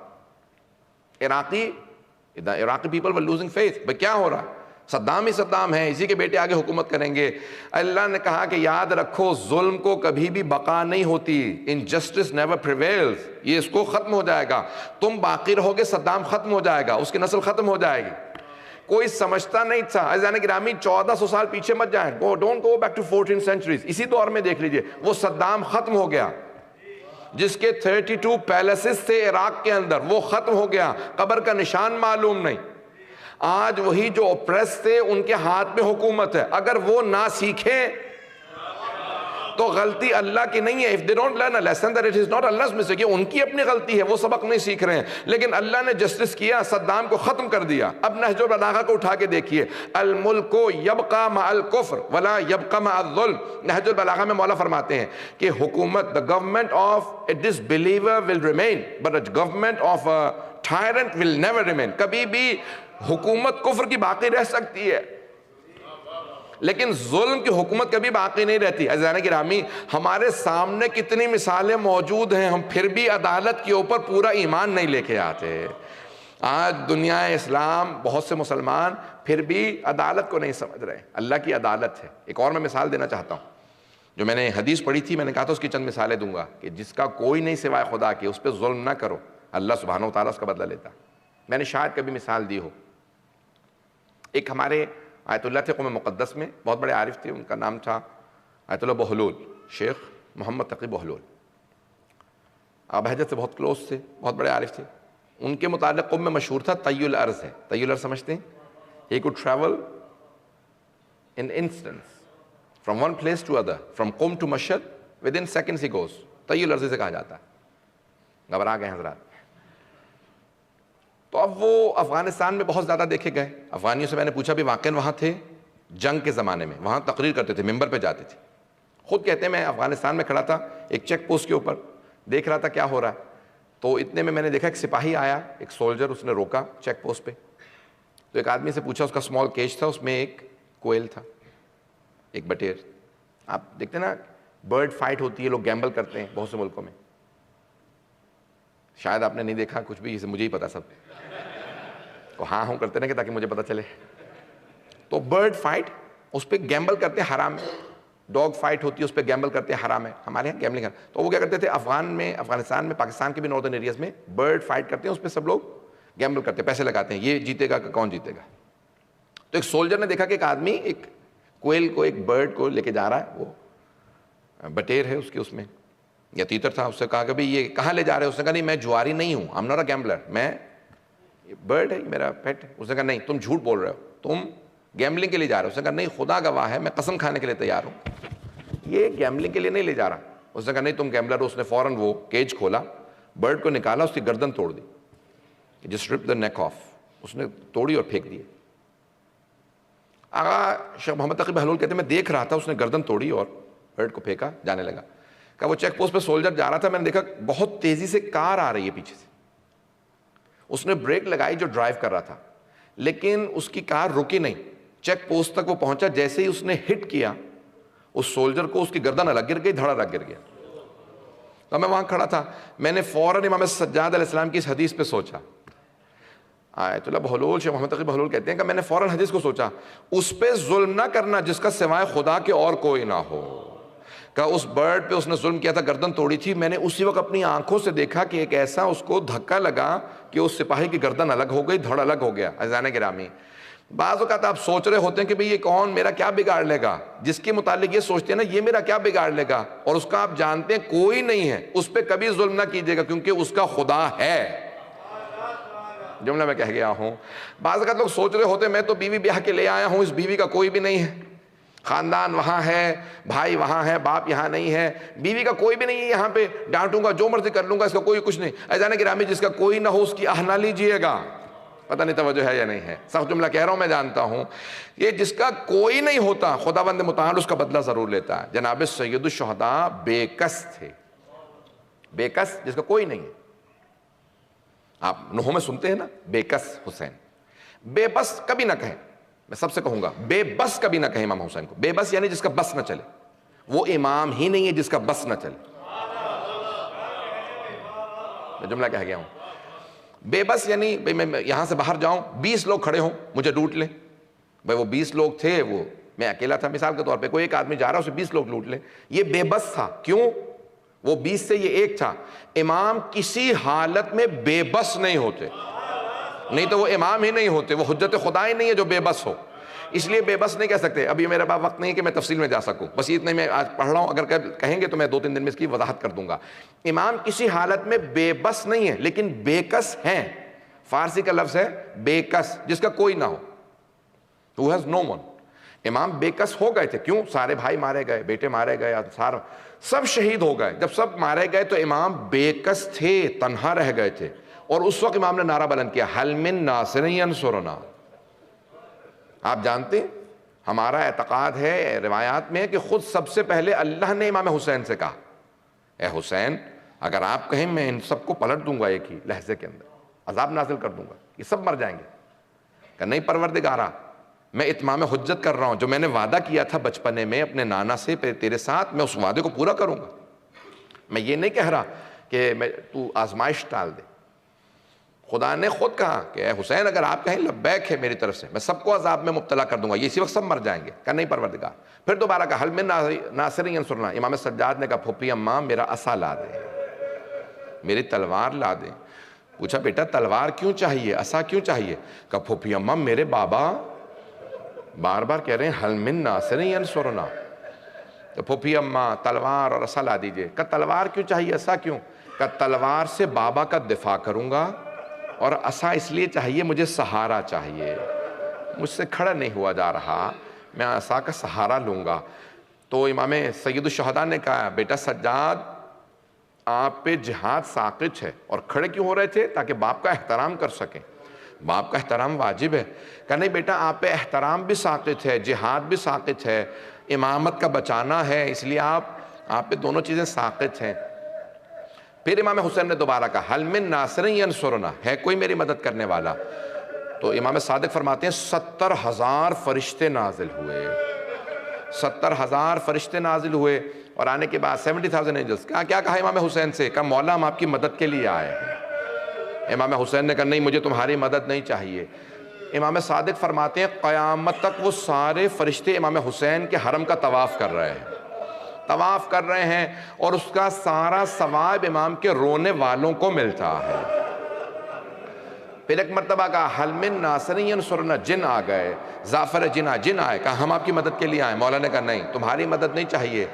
عراقی people were losing faith. بھئی کیا ہو رہا ہے؟ صدام ہی صدام ہے, اسی کے بیٹے آگے حکومت کریں گے. اللہ نے کہا کہ یاد رکھو ظلم کو کبھی بھی بقا نہیں ہوتی. injustice never prevails. یہ اس کو ختم ہو جائے گا. تم باقی رہو گے, صدام ختم ہو جائے گا, اس کی نسل ختم ہو جائے گی. کوئی سمجھتا نہیں تھا. عزیزان گرامی 1400 سال پیچھے مت جائیں, don't go back to 14th centuries. اسی دور میں دیکھ لیجئے, وہ صدام ختم ہو گیا. جس کے 32 پیلسز تھے عراق کے اندر, وہ ختم ہو گیا. قبر کا نشان معلوم نہیں. آج وہی جو اپریس تھے ان کے ہاتھ میں حکومت ہے. اگر وہ نہ سیکھیں تو غلطی اللہ کی نہیں ہے. If they don't learn a lesson that it is not Allah's mistake, ان کی اپنی غلطی ہے, وہ سبق نہیں سیکھ رہے ہیں. لیکن اللہ نے جسٹس کیا, صدام کو ختم کر دیا. اب نہج البلاغہ کو اٹھا کے دیکھیے, الملک یبقى مع الکفر ولا یبقى مع الظلم. نہج البلاغہ میں مولا فرماتے ہیں کہ حکومت, the government of a disbeliever will remain, but the government of a tyrant will never remain. کبھی بھی حکومت کفر کی باقی رہ سکتی ہے, لیکن ظلم کی حکومت کبھی باقی نہیں رہتی. عزیزان گرامی ہمارے سامنے کتنی مثالیں موجود ہیں, ہم پھر بھی عدالت کے اوپر پورا ایمان نہیں لے کے آتے. آج دنیا اسلام بہت سے مسلمان پھر بھی عدالت کو نہیں سمجھ رہے. اللہ کی عدالت ہے. ایک اور میں مثال دینا چاہتا ہوں, جو میں نے حدیث پڑھی تھی, میں نے کہا تھا اس کی چند مثالیں دوں گا کہ جس کا کوئی نہیں سوائے خدا کے, اس پہ ظلم نہ کرو, اللہ سبحانہ و تعالیٰ اس کا بدلہ لیتا. میں نے شاید کبھی مثال دی ہو. ایک ہمارے آیت اللہ تھے قوم مقدس میں, بہت بڑے عارف تھے, ان کا نام تھا آیت اللہ بہلول, شیخ محمد تقی بہلول. آپ بہجت سے بہت کلوز تھے, بہت بڑے عارف تھے. ان کے متعلق قوم میں مشہور تھا طی الارض ہے. طی الارض سمجھتے ہیں؟ He could travel in instants from one place to other, from Qom to Mashhad, within seconds he goes. طی الارض سے کہا جاتا ہے. گھبرا گئے حضرات. تو اب وہ افغانستان میں بہت زیادہ دیکھے گئے. افغانیوں سے میں نے پوچھا بھی واقعی وہاں تھے جنگ کے زمانے میں, وہاں تقریر کرتے تھے, ممبر پہ جاتے تھے. خود کہتے ہیں میں افغانستان میں کھڑا تھا ایک چیک پوسٹ کے اوپر, دیکھ رہا تھا کیا ہو رہا ہے. تو اتنے میں نے دیکھا ایک سپاہی آیا, ایک سولجر, اس نے روکا چیک پوسٹ پہ. تو ایک آدمی سے پوچھا, اس کا اسمال کیج تھا, اس میں ایک کوئل تھا, ایک بٹیر. آپ دیکھتے ہیں نا برڈ فائٹ ہوتی ہے, لوگ گیمبل کرتے ہیں بہت سے ملکوں میں, شاید آپ نے نہیں دیکھا کچھ بھی, مجھے ہی پتا سب کو ہاں ہوں کرتے نا کہ تاکہ مجھے پتا چلے. تو برڈ فائٹ اس پہ گیمبل کرتے ہیں, حرام ہے. ڈاگ فائٹ ہوتی ہے اس پہ گیمبل کرتے ہیں, حرام ہے. ہمارے یہاں گیمبلنگ ہے. تو وہ کیا کرتے تھے افغانستان میں, پاکستان کے بھی ناردرن ایریاز میں برڈ فائٹ کرتے ہیں, اس پہ سب لوگ گیمبل کرتے ہیں, پیسے لگاتے ہیں, یہ جیتے گا کہ کون جیتے گا. تو ایک سولجر نے دیکھا کہ ایک آدمی ایک کوئل کو, ایک برڈ کو لے کے جا رہا ہے, وہ بٹیر ہے اس کے, اس میں یا تیتر تھا. اس سے کہا کہ بھائی یہ کہاں لے جا رہے ہیں؟ اس نے کہا نہیں میں جواری نہیں ہوں, I am not a gambler, میں برڈ ہے میرا پیٹ. اس نے کہا نہیں تم جھوٹ بول رہے ہو, تم گیمبلنگ کے لیے جا رہے ہو. اس نے کہا نہیں خدا گواہ ہے میں قسم کھانے کے لیے تیار ہوں, یہ گیمبلنگ کے لیے نہیں لے جا رہا. اس نے کہا نہیں تم گیمبلر ہو. اس نے فوراً وہ کیج کھولا, برڈ کو نکالا, اس کی گردن توڑ دی, just Ripa the neck of. اس نے توڑی اور پھینک دی. آغا شیخ محمد تقی بہلول کہتے ہیں میں دیکھ رہا تھا, اس نے گردن توڑی اور برڈ کو پھینکا, جانے لگا. کہ وہ چیک پوسٹ پہ سولجر جا رہا تھا, میں نے دیکھا بہت تیزی سے کار آ رہی ہے پیچھے سے. اس نے بریک لگائی جو ڈرائیو کر رہا تھا, لیکن اس کی کار رکی نہیں. چیک پوسٹ تک وہ پہنچا, جیسے ہی اس نے ہٹ کیا اس سولجر کو, اس کی گردن الگ گر گئی, دھڑا الگ گر گیا. تو میں وہاں کھڑا تھا, میں نے فوراً امام سجاد علیہ السلام کی اس حدیث پہ سوچا. آیت اللہ بہلول, شیخ محمد تقی بہلول کہتے ہیں کہ میں نے فوراً حدیث کو سوچا, اس پہ ظلم نہ کرنا جس کا سوائے خدا کے اور کوئی نہ ہو. کہ اس برڈ پہ اس نے ظلم کیا تھا, گردن توڑی تھی. میں نے اسی وقت اپنی آنکھوں سے دیکھا کہ ایک ایسا اس کو دھکا لگا کہ اس سپاہی کی گردن الگ ہو گئی, دھڑ الگ ہو گیا. عزیزان گرامی, بعض اوقات آپ سوچ رہے ہوتے ہیں کہ بھئی یہ کون میرا کیا بگاڑ لے گا, جس کے متعلق یہ سوچتے ہیں نا یہ میرا کیا بگاڑ لے گا, اور اس کا آپ جانتے ہیں کوئی نہیں ہے, اس پہ کبھی ظلم نہ کیجیے گا کیونکہ اس کا خدا ہے. جملہ میں کہہ گیا ہوں. بعض اوقات لوگ سوچ رہے ہوتے ہیں میں تو بیوی بیاہ کے لے آیا ہوں, اس بیوی کا کوئی بھی نہیں ہے, خاندان وہاں ہے, بھائی وہاں ہے, باپ یہاں نہیں ہے, بیوی کا کوئی بھی نہیں ہے یہاں پہ, ڈانٹوں گا جو مرضی کر لوں گا, اس کا کوئی کچھ نہیں. عزیزان گرامی, جس کا کوئی نہ ہو اس کی آہ نہ لیجیے گا. پتہ نہیں توجہ ہے یا نہیں ہے, سخت جملہ کہہ رہا ہوں میں جانتا ہوں. یہ جس کا کوئی نہیں ہوتا خداوند متعال اس کا بدلہ ضرور لیتا ہے. جناب سید الشہداء بے کس تھے, بے کس جس کا کوئی نہیں ہے. آپ نحو میں سنتے ہیں نا بے کس حسین, بے بس کبھی نہ کہیں. میں سب سے کہوں گا بے بس کبھی نہ کہیں امام حسین کو. بے بس یعنی جس کا بس نہ چلے, وہ امام ہی نہیں ہے جس کا بس نہ چلے. میں جملہ کہہ گیا ہوں. بے بس یعنی میں یہاں سے باہر جاؤں, 20 لوگ کھڑے ہوں مجھے لوٹ لیں. بھائی وہ 20 لوگ تھے, وہ میں اکیلا تھا مثال کے طور پہ, کوئی ایک آدمی جا رہا اسے 20 لوگ لوٹ لیں. یہ بے بس تھا. کیوں؟ وہ 20 سے یہ ایک تھا. امام کسی حالت میں بے بس نہیں ہوتے, نہیں تو وہ امام ہی نہیں ہوتے, وہ حجت خدا ہی نہیں ہے جو بے بس ہو. اس لیے بے بس نہیں کہہ سکتے. ابھی میرے پاس وقت نہیں کہ میں تفصیل میں جا سکوں, بس اتنے میں آج پڑھ رہا ہوں, اگر کہیں گے تو میں 2-3 دن میں اس کی وضاحت کر دوں گا. امام کسی حالت میں بے بس نہیں ہے لیکن بے کس ہیں. فارسی کا لفظ ہے بے کس, جس کا کوئی نہ ہو, who has no one. امام بے کس ہو گئے تھے. کیوں؟ سارے بھائی مارے گئے, بیٹے مارے گئے, انصار سب شہید ہو گئے. جب سب مارے گئے تو امام بے کس تھے, تنہا رہ گئے تھے. اور اس وقت امام نے نعرہ بلند کیا, حل من ناصر ینصرنا. آپ جانتے ہیں ہمارا اعتقاد ہے روایات میں کہ خود سب سے پہلے اللہ نے امام حسین سے کہا, اے حسین اگر آپ کہیں میں ان سب کو پلٹ دوں گا ایک ہی لحظے کے اندر, عذاب نازل کر دوں گا, یہ سب مر جائیں گے. کہ نہیں پروردگارا, میں اتمام حجت کر رہا ہوں, جو میں نے وعدہ کیا تھا بچپنے میں اپنے نانا سے تیرے ساتھ, میں اس وعدے کو پورا کروں گا. میں یہ نہیں کہہ رہا کہ تو آزمائش ٹال دے. خدا نے خود کہا کہ اے حسین اگر آپ کہیں لبیک ہے میری طرف سے, میں سب کو عذاب میں مبتلا کر دوں گا, یہ اسی وقت سب مر جائیں گے. کہ نہیں پروردگار. پھر دوبارہ کہا حل من ناصر ینصرنا. امام سجاد نے کہا پھوپھی اماں میرا عصا لا دیں, میری تلوار لا دیں. پوچھا بیٹا تلوار کیوں چاہیے, عصا کیوں چاہیے؟ کہا پھوپھی اماں میرے بابا بار بار کہہ رہے ہیں حل من ناصر ینصرنا. تو پھوپھی اماں تلوار اور عصا لا دیجئے. کہا تلوار کیوں چاہیے, عصا کیوں؟ کہا تلوار سے بابا کا دفاع کروں گا, اور عصا اس لیے چاہیے مجھے سہارا چاہیے, مجھ سے کھڑا نہیں ہوا جا رہا, میں عصا کا سہارا لوں گا. تو امام سید الشہداء نے کہا بیٹا سجاد آپ پہ جہاد ساقط ہے. اور کھڑے کیوں ہو رہے تھے؟ تاکہ باپ کا احترام کر سکیں. باپ کا احترام واجب ہے. کہ نہیں بیٹا آپ پہ احترام بھی ساقط ہے، جہاد بھی ساقط ہے، امامت کا بچانا ہے، اس لیے آپ پہ دونوں چیزیں ساقط ہیں. پھر امام حسین نے دوبارہ کہا حل من ناصر ینصرنا، ہے کوئی میری مدد کرنے والا؟ تو امام صادق فرماتے ہیں 70,000 فرشتے نازل ہوئے. 70,000 فرشتے نازل ہوئے اور آنے کے بعد 70,000 اینجلز. کیا کہا امام حسین سے؟ کہا مولا ہم آپ کی مدد کے لیے آئے ہیں. امام حسین نے کہا نہیں مجھے تمہاری مدد نہیں چاہیے. امام صادق فرماتے ہیں قیامت تک وہ سارے فرشتے امام حسین کے حرم کا طواف کر رہے ہیں اور اس کا سارا ثواب امام کے رونے والوں کو ملتا ہے. پھر ایک مرتبہ کہا حل من ناصر ینصرنا، جن آ گئے، زعفر جن آئے. کہا ہم آپ کی مدد کے لیے آئے. مولا نے کہا نہیں تمہاری مدد نہیں چاہیے.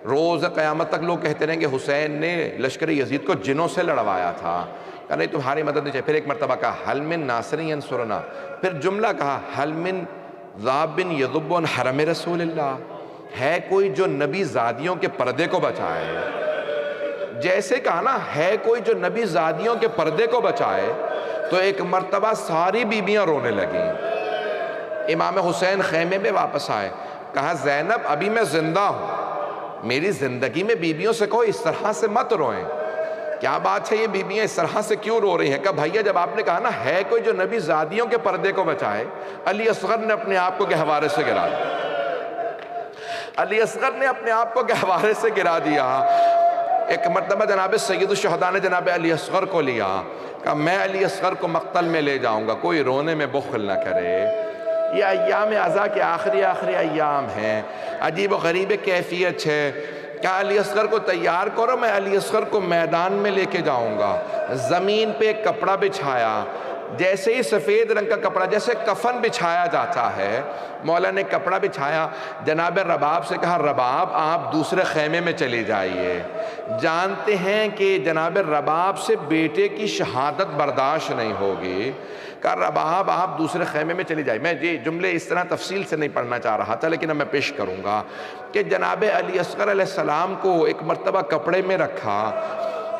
روز قیامت تک لوگ کہتے رہیں کہ حسین نے لشکر یزید کو جنوں سے لڑوایا تھا. کہا نہیں تمہاری مدد نہیں چاہیے. پھر ایک مرتبہ کہا حل من ناصر ینصرنا. پھر جملہ کہا حل من ذاب یذب عن حرم رسول اللہ، ہے کوئی جو نبی زادیوں کے پردے کو بچائے. جیسے کہا نا ہے کوئی جو نبی زادیوں کے پردے کو بچائے، تو ایک مرتبہ ساری بیویاں رونے لگیں. امام حسین خیمے میں واپس آئے. کہا زینب ابھی میں زندہ ہوں، میری زندگی میں بیویوں سے کہو اس طرح سے مت روئیں. کیا بات ہے یہ بیویاں اس طرح سے کیوں رو رہی ہیں؟ کہا بھائیا جب آپ نے کہا نا ہے کوئی جو نبی زادیوں کے پردے کو بچائے، علی اصغر نے اپنے آپ کو گہوارے سے گرا دیا. علی اصغر نے اپنے آپ کو گہوارے سے گرا دیا. ایک مرتبہ جناب سید الشہداء نے جناب علی اصغر کو لیا. کہا میں علی اصغر کو مقتل میں لے جاؤں گا، کوئی رونے میں بخل نہ کرے. یہ ایام عزا کے آخری ایام ہیں، عجیب و غریب کیفیت ہے. کہا علی اصغر کو تیار کرو، میں علی اصغر کو میدان میں لے کے جاؤں گا. زمین پہ ایک کپڑا بچھایا، جیسے ہی سفید رنگ کا کپڑا جیسے کفن بچھایا جاتا ہے، مولا نے کپڑا بچھایا. جناب رباب سے کہا رباب آپ دوسرے خیمے میں چلے جائیے. جانتے ہیں کہ جناب رباب سے بیٹے کی شہادت برداشت نہیں ہوگی. کہا رباب آپ دوسرے خیمے میں چلی جائے. میں یہ جملے اس طرح تفصیل سے نہیں پڑھنا چاہ رہا تھا، لیکن اب میں پیش کروں گا کہ جناب علی اصغر علیہ السلام کو ایک مرتبہ کپڑے میں رکھا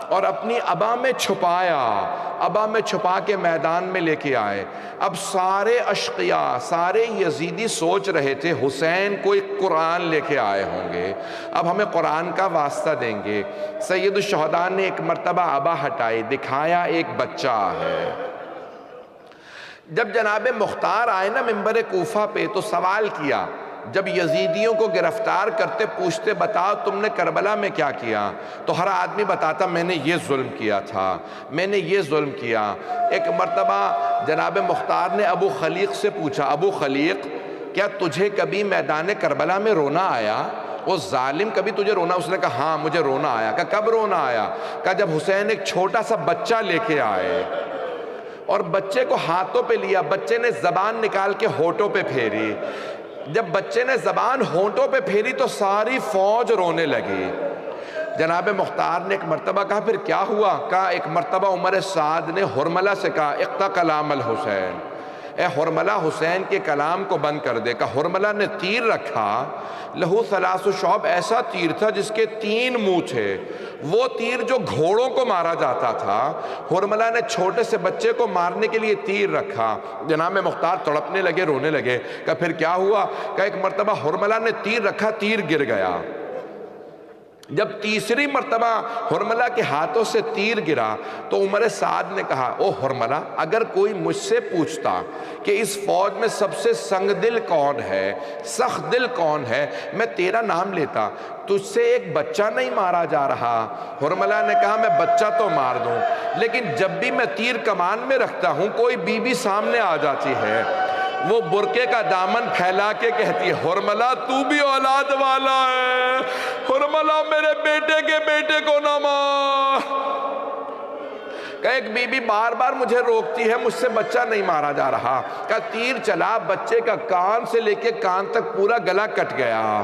اور اپنی ابا میں چھپایا. ابا میں چھپا کے میدان میں لے کے آئے. اب سارے اشقیاء، سارے یزیدی سوچ رہے تھے حسین کوئی قرآن لے کے آئے ہوں گے، اب ہمیں قرآن کا واسطہ دیں گے. سید الشہداء نے ایک مرتبہ ابا ہٹائی، دکھایا ایک بچہ ہے. جب جناب مختار آئے نا منبر کوفہ پہ تو سوال کیا، جب یزیدیوں کو گرفتار کرتے پوچھتے بتاؤ تم نے کربلا میں کیا کیا، تو ہر آدمی بتاتا میں نے یہ ظلم کیا تھا، میں نے یہ ظلم کیا. ایک مرتبہ جناب مختار نے ابو خلیق سے پوچھا، ابو خلیق کیا تجھے کبھی میدان کربلا میں رونا آیا؟ وہ ظالم کبھی تجھے رونا؟ اس نے کہا ہاں مجھے رونا آیا. کہا کب رونا آیا؟ کہا جب حسین ایک چھوٹا سا بچہ لے کے آئے اور بچے کو ہاتھوں پہ لیا، بچے نے زبان نکال کے ہونٹوں پہ پھیری. جب بچے نے زبان ہونٹوں پہ پھیری تو ساری فوج رونے لگی. جناب مختار نے ایک مرتبہ کہا پھر کیا ہوا؟ کہا ایک مرتبہ عمر سعد نے حرملہ سے کہا اقطع کلام الحسین، اے حرملہ حسین کے کلام کو بند کر دے. کہا حرملہ نے تیر رکھا، لہو ثلاث شعب، ایسا تیر تھا جس کے 3 منہ تھے، وہ تیر جو گھوڑوں کو مارا جاتا تھا. حرملہ نے چھوٹے سے بچے کو مارنے کے لیے تیر رکھا. جناب مختار تڑپنے لگے، رونے لگے. کہا پھر کیا ہوا؟ کہا ایک مرتبہ حرملہ نے تیر رکھا، تیر گر گیا. جب تیسری مرتبہ حرملہ کے ہاتھوں سے تیر گرا تو عمر سعد نے کہا او حرملہ اگر کوئی مجھ سے پوچھتا کہ اس فوج میں سب سے سنگ دل کون ہے، سخت دل کون ہے، میں تیرا نام لیتا. تجھ سے ایک بچہ نہیں مارا جا رہا. حرملہ نے کہا میں بچہ تو مار دوں، لیکن جب بھی میں تیر کمان میں رکھتا ہوں کوئی بیوی سامنے آ جاتی ہے، وہ برقعے کا دامن پھیلا کے کہتی ہے حرملہ تو بھی اولاد والا ہے، حرملہ میرے بیٹے کے بیٹے کو نہ مار. کہ ایک بی بی بار بار مجھے روکتی ہے، مجھ سے بچہ نہیں مارا جا رہا. کہ تیر چلا، بچے کا کان سے لے کے کان تک پورا گلا کٹ گیا.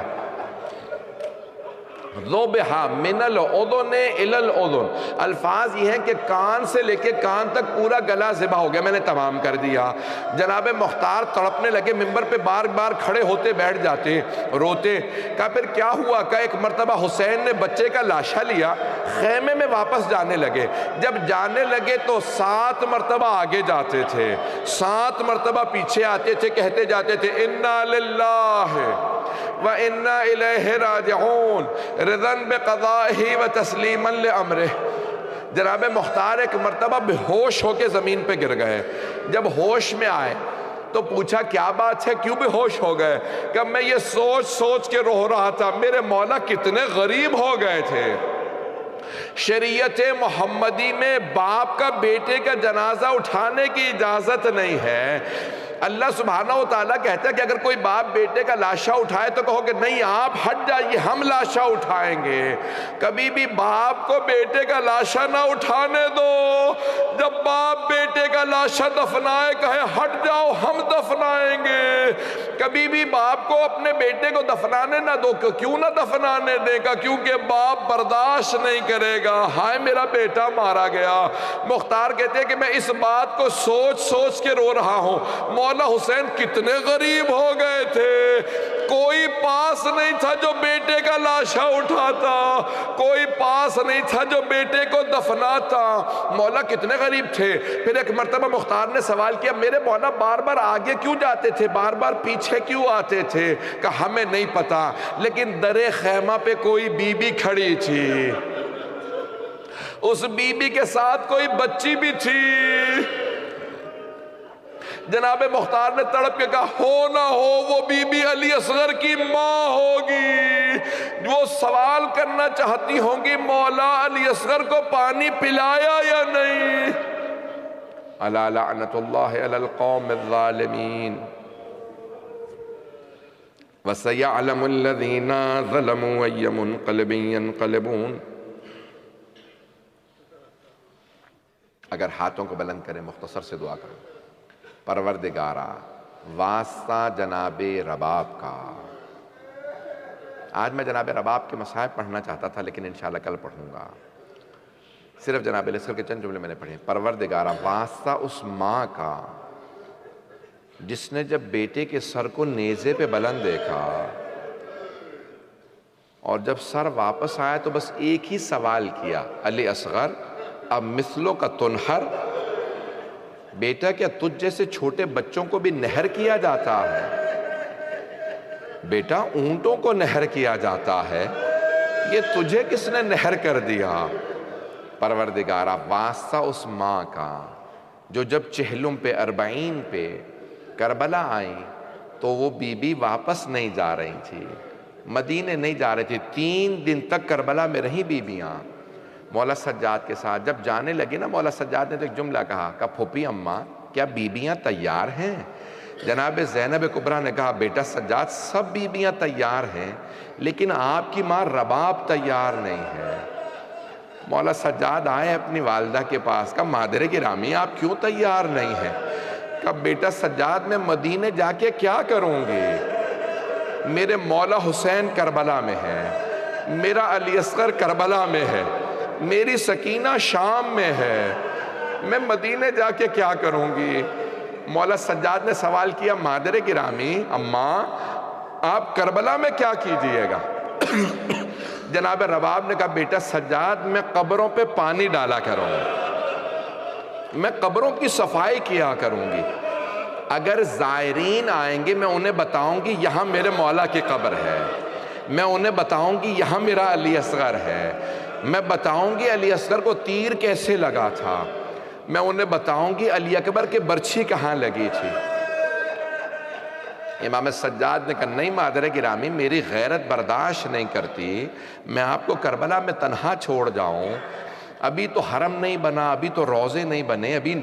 ذبح من الاذن الی الاذن، الفاظ یہ ہیں کہ کان سے لے کے کان تک پورا گلا ذبح ہو گیا، میں نے تمام کر دیا۔ جناب مختار تڑپنے لگے، ممبر پہ بار بار کھڑے ہوتے بیٹھ جاتے، روتے۔ کہا پھر کیا ہوا؟ کہا ایک مرتبہ حسین نے بچے کا لاشا لیا، خیمے میں واپس جانے لگے، جب جانے لگے تو 7 مرتبہ آگے جاتے تھے، 7 مرتبہ پیچھے آتے تھے، کہتے جاتے تھے انا للہ وَإِنَّا إِلَيْهِ رَاجِعُونَ رِضًا بِقَضَائِهِ وَتَسْلِيمًا لِأَمْرِهِ۔ جناب مختار ایک مرتبہ بے ہوش ہو کے زمین پہ گر گئے، جب ہوش میں آئے تو پوچھا کیا بات ہے، کیوں بے ہوش ہو گئے؟ کہ میں یہ سوچ سوچ کے رو رہا تھا میرے مولا کتنے غریب ہو گئے تھے۔ شریعت محمدی میں باپ کا بیٹے کا جنازہ اٹھانے کی اجازت نہیں ہے۔ اللہ سبحانہ و تعالیٰ کہتا ہے کہ اگر کوئی باپ بیٹے کا لاشا اٹھائے تو کہو کہ نہیں آپ ہٹ جائیے، ہم لاشا اٹھائیں گے۔ کبھی بھی باپ کو بیٹے کا لاشا نہ اٹھانے دو، جب باپ بیٹے کا لاشا دفنائے کہے ہٹ جاؤ ہم دفنائیں گے۔ کبھی بھی باپ کو اپنے بیٹے کو دفنانے نہ دو، کیوں نہ دفنانے دے گا؟ کیونکہ باپ برداشت نہیں کرے گا، ہائے میرا بیٹا مارا گیا۔ مختار کہتے ہیں کہ میں اس بات کو سوچ سوچ کے رو رہا ہوں، مولا حسین کتنے غریب ہو گئے تھے، کوئی پاس نہیں تھا جو بیٹے کا لاشا اٹھاتا، کوئی پاس نہیں تھا جو بیٹے کو دفناتا، مولا کتنے غریب تھے۔ پھر ایک مرتبہ مختار نے سوال کیا میرے مولا بار بار آگے کیوں جاتے تھے، بار بار پیچھے کیوں آتے تھے؟ کہ ہمیں نہیں پتا، لیکن در خیمہ پہ کوئی بی بی کھڑی تھی، اس بی بی کے ساتھ کوئی بچی بھی تھی۔ جناب مختار نے تڑپ کے کہا ہو نہ ہو وہ بی بی علی اصغر کی ماں ہوگی، وہ سوال کرنا چاہتی ہوں گی مولا علی اصغر کو پانی پلایا یا نہیں۔ الا لعنت اللہ علی القوم الظالمین وسیعلم الذین ظلموا ای منقلب ینقلبون۔ اگر ہاتھوں کو بلند کریں مختصر سے دعا کریں، پروردگارا واسطہ جناب رباب کا۔ آج میں جناب رباب کے مصائب پڑھنا چاہتا تھا لیکن انشاءاللہ کل پڑھوں گا، صرف جناب الاسکر کے چند جملے میں نے پڑھے۔ پروردگارا واسطہ اس ماں کا جس نے جب بیٹے کے سر کو نیزے پہ بلند دیکھا اور جب سر واپس آیا تو بس ایک ہی سوال کیا، علی اصغر اب مثلوں کا تنہر، بیٹا کیا تجھ جیسے چھوٹے بچوں کو بھی نہر کیا جاتا ہے؟ بیٹا اونٹوں کو نہر کیا جاتا ہے، یہ تجھے کس نے نہر کر دیا؟ پروردگارا واسطہ اس ماں کا جو جب چہلم پہ 40 پہ کربلا آئیں تو وہ بی بی واپس نہیں جا رہی تھی، مدینے نہیں جا رہی تھی، 3 دن تک کربلا میں رہی بیبیاں مولا سجاد کے ساتھ۔ جب جانے لگے نا مولا سجاد نے تو ایک جملہ کہا کہ پھوپھی اماں کیا بیبیاں تیار ہیں؟ جناب زینب کبریٰ نے کہا بیٹا سجاد سب بیبیاں تیار ہیں لیکن آپ کی ماں رباب تیار نہیں ہے۔ مولا سجاد آئے اپنی والدہ کے پاس، کہا مادر گرامی آپ کیوں تیار نہیں ہیں؟ کہا بیٹا سجاد میں مدینے جا کے کیا کروں گی؟ میرے مولا حسین کربلا میں ہے، میرا علی اصغر کربلا میں ہے، میری سکینہ شام میں ہے، میں مدینے جا کے کیا کروں گی؟ مولا سجاد نے سوال کیا مادر گرامی اماں آپ کربلا میں کیا کیجئے گا؟ جناب رباب نے کہا بیٹا سجاد میں قبروں پہ پانی ڈالا کروں گی، میں قبروں کی صفائی کیا کروں گی، اگر زائرین آئیں گے میں انہیں بتاؤں گی یہاں میرے مولا کی قبر ہے، میں انہیں بتاؤں گی یہاں میرا علی اصغر ہے، میں بتاؤں گی علی اصغر کو تیر کیسے لگا تھا، میں انہیں بتاؤں گی علی اکبر کے برچھی کہاں لگی تھی۔ امام سجاد نے کہا نہیں مادر گرامی میری غیرت برداشت نہیں کرتی میں آپ کو کربلا میں تنہا چھوڑ جاؤں، ابھی تو حرم نہیں بنا، ابھی تو روضے نہیں بنے، ابھی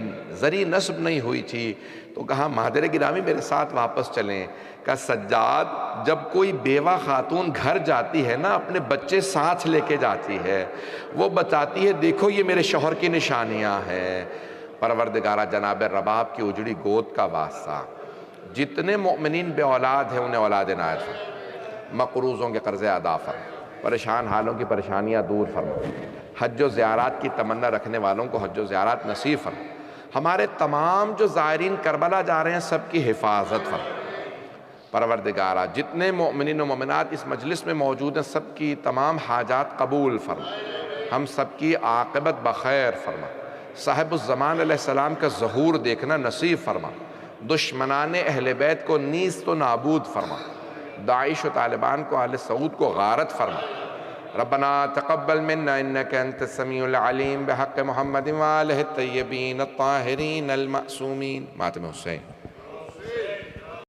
زری نصب نہیں ہوئی تھی۔ تو کہا مادر گرامی میرے ساتھ واپس چلیں۔ کہا سجاد جب کوئی بیوہ خاتون گھر جاتی ہے نا اپنے بچے ساتھ لے کے جاتی ہے، وہ بتاتی ہے دیکھو یہ میرے شوہر کی نشانیاں ہیں۔ پروردگارہ جناب رباب کی اجڑی گود کا واسطہ، جتنے مؤمنین بے اولاد ہیں انہیں اولاد عنایت فرما، مقروضوں کے قرض ادا فرما، پریشان حالوں کی پریشانیاں دور فرما، حج و زیارات کی تمنا رکھنے والوں کو حج و زیارات نصیب فرما، ہمارے تمام جو زائرین کربلا جا رہے ہیں سب کی حفاظت فرما۔ پروردگارہ جتنے مومنین و مومنات اس مجلس میں موجود ہیں سب کی تمام حاجات قبول فرما، ہم سب کی عاقبت بخیر فرما، صاحب الزمان علیہ السلام کا ظہور دیکھنا نصیب فرما، دشمنان اہل بیت کو نیست و نابود فرما، داعش و طالبان کو آل سعود کو غارت فرما۔ ربنا تقبل منا انك انت السميع العليم بحق محمد وآلہ الطیبین الطاہرین المعصومین۔ ماتم حسین۔